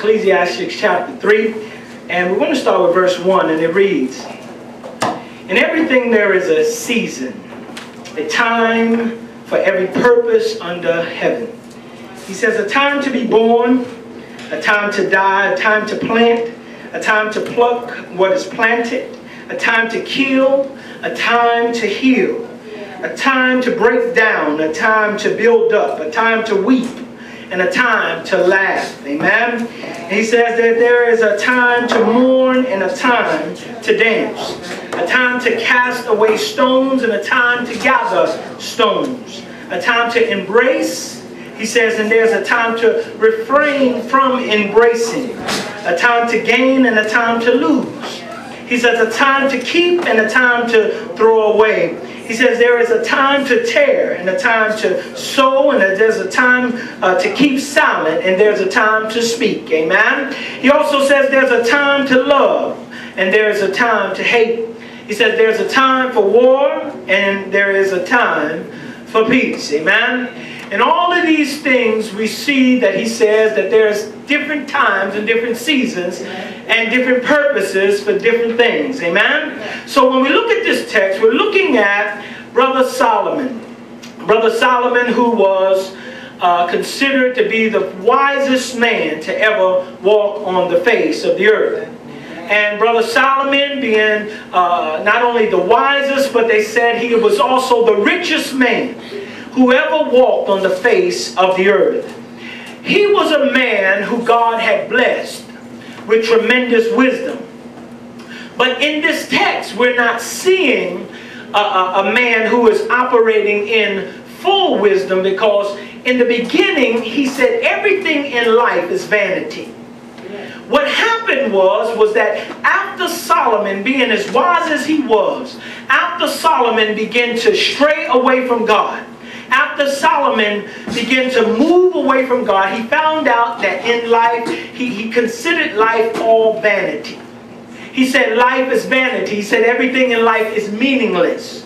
Ecclesiastes chapter 3, and we're going to start with verse 1, and it reads, "In everything there is a season, a time for every purpose under heaven." He says, a time to be born, a time to die, a time to plant, a time to pluck what is planted, a time to kill, a time to heal, a time to break down, a time to build up, a time to weep, and a time to laugh. Amen. And he says that there is a time to mourn and a time to dance, a time to cast away stones and a time to gather stones, a time to embrace, he says, and there's a time to refrain from embracing, a time to gain and a time to lose. He says a time to keep and a time to throw away. He says there is a time to tear and a time to sow, and there's a time to keep silent, and there's a time to speak. Amen. He also says there's a time to love and there's a time to hate. He says there's a time for war and there is a time for peace. Amen. And all of these things we see that he says that there's different times and different seasons and different purposes for different things. Amen. So when we look at this text, we're looking at Brother Solomon. Brother Solomon, who was considered to be the wisest man to ever walk on the face of the earth. And Brother Solomon being not only the wisest, but they said he was also the richest man who ever walked on the face of the earth. He was a man who God had blessed with tremendous wisdom. But in this text, we're not seeing a man who is operating in full wisdom, because in the beginning, he said everything in life is vanity. What happened was that after Solomon, being as wise as he was, after Solomon began to stray away from God, after Solomon began to move away from God, he found out that in life, he considered life all vanity. He said life is vanity. He said everything in life is meaningless.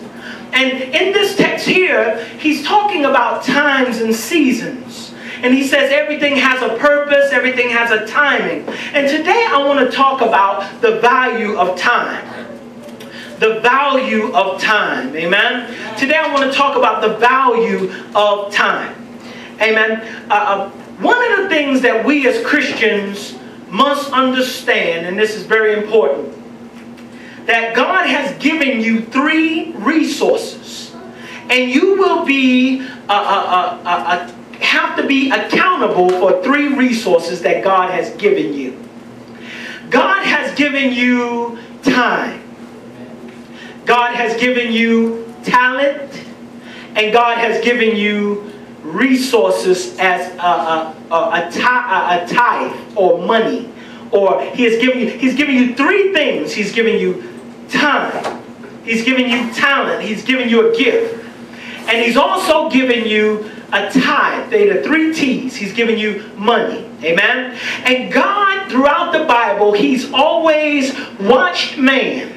And in this text here, he's talking about times and seasons. And he says everything has a purpose, everything has a timing. And today I want to talk about the value of time. The value of time. Amen. Today I want to talk about the value of time. Amen. One of the things that we as Christians must understand, and this is very important, that God has given you 3 resources, and you will be have to be accountable for 3 resources that God has given you. God has given you time. God has given you talent, and God has given you resources as a tithe or money. Or he's giving you 3 things. He's giving you time, he's giving you talent, he's giving you a gift, and he's also giving you a tithe. They're the 3 T's. He's giving you money. Amen. And God, throughout the Bible, he's always watched man.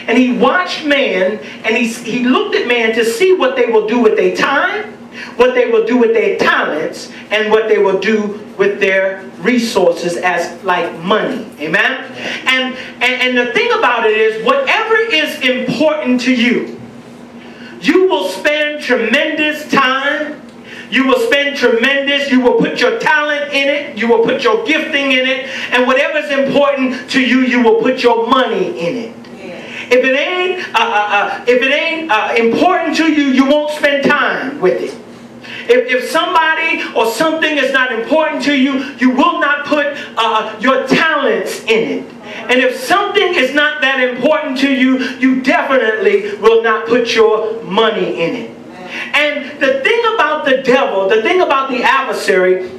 And he watched man, and he looked at man to see what they will do with their time, what they will do with their talents, and what they will do with their resources as like money. Amen? And the thing about it is, whatever is important to you, you will spend tremendous time. You will spend tremendous, you will put your talent in it, you will put your gifting in it, and whatever is important to you, you will put your money in it. If it ain't important to you, you won't spend time with it. If somebody or something is not important to you, you will not put your talents in it. And if something is not that important to you, you definitely will not put your money in it. And the thing about the devil, the thing about the adversary,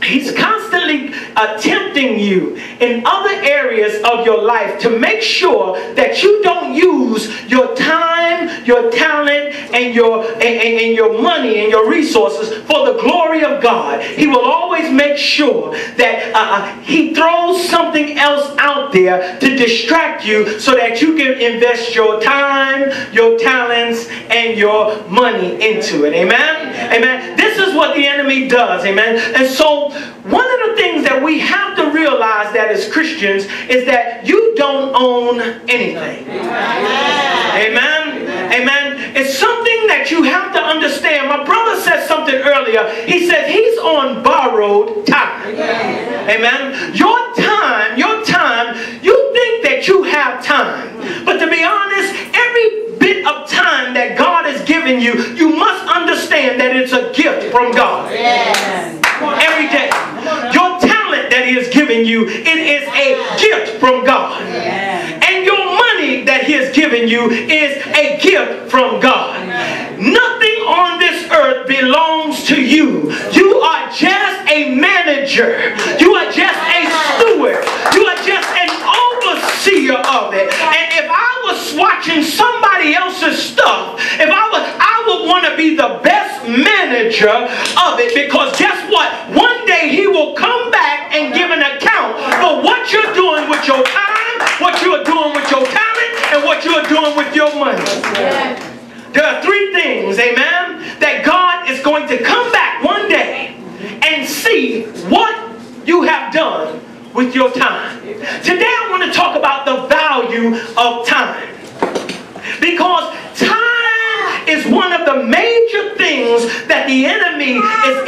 he's constantly tempting you in other areas of your life to make sure that you don't use your time, your talent, and your money and your resources for the glory of God. He will always make sure that he throws something else out there to distract you so that you can invest your time, your talents, and your money into it. Amen? Amen. This is what the enemy does, amen. And so one of the things that we have to realize that as Christians is that you don't own anything. Amen. Amen. It's something that you have to understand. My brother said something earlier. He said he's on borrowed time. Amen. Your time, you think that you have time. But to be honest, every bit of time that God has given you, you must understand that it's a gift from God. Every day. Your talent that He has given you, it is a gift from God. And your money that He has given you is a gift from God. Nothing on this earth belongs to you. You are just a manager. You are just a steward. You are just an overseer of it. And if I was watching somebody else's stuff, I would want to be the best manager of it, because guess what? One day He will come back and give an account for what you're doing with your time, what you're doing with your talent, and what you're doing with your money. There are three things, amen, that God is going to come back one day and see what you have done with your time. Today I want to talk about the value of time. Because time is one of the major things that the enemy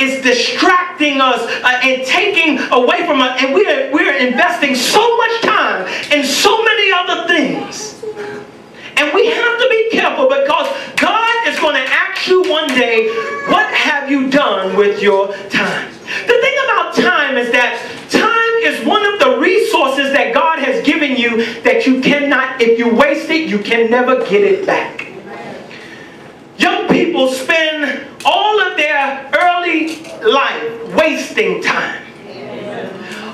is distracting us and taking away from us. And we're investing so much time in so many other things. And we have to be careful, because God is going to ask you one day, what have you done with your time? The thing about time is that time is one of the resources that God has given you that you cannot, if you waste it, you can never get it back. Young people spend all of their early life wasting time.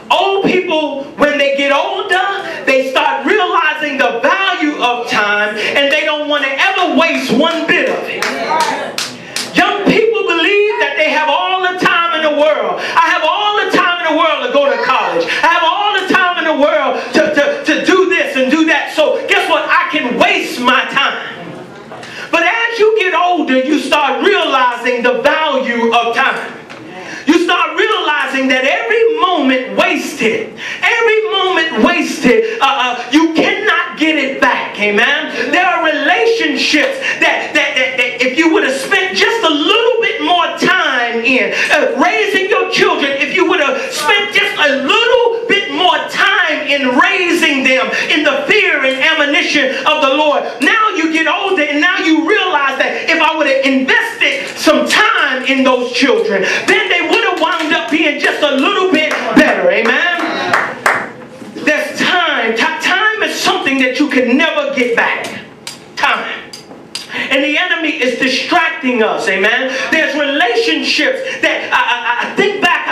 Old people, when they get older, they start realizing the value of time, and they don't want to ever waste one bit of it. Young people believe that they have all the time in the world. I have all the time in the world to go to college. I have all the time in the world to do this and do that. So guess what? I can waste my time. But as you get older, you start realizing the value of time. You start realizing that every moment wasted, you cannot get it back, amen? There are relationships that if you would have spent just a little bit more time in raising your children, if you would have spent just a little bit more time in raising them in the fear and admonition of the Lord, now you get older and now you realize that if I would have invested some time in those children, then they would have wound up being just a little bit better, amen? There's time. Time is something that you can never get back. Time. And the enemy is distracting us, amen? There's relationships that I think back,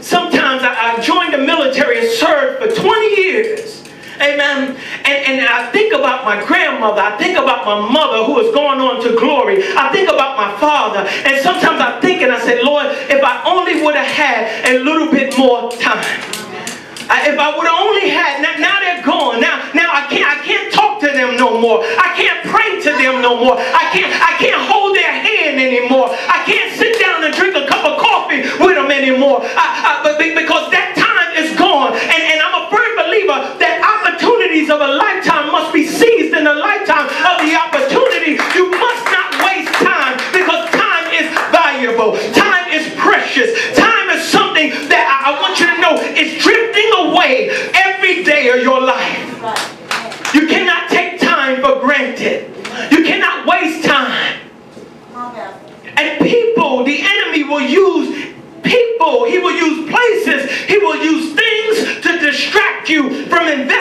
sometimes I joined the military and served for 20 years. Amen. And I think about my grandmother. I think about my mother who is going on to glory. I think about my father. And sometimes I think and I say, Lord, if I only would have had a little bit more time. If I would have only had, now they're gone. Now I can't talk to them no more. I can't pray to them no more. I can't hold their hand anymore. I can't sit down and drink a cup of coffee with them anymore. Because that time is gone. And I'm a firm believer that opportunities of a lifetime must be seized in the lifetime of the opportunity. You must not waste time, because time is valuable. Time is precious. Time is something that I want you to know is drifting away every day of your life. You cannot take time for granted. You cannot waste time. And people, the enemy will use people, he will use places, he will use things to distract you from investing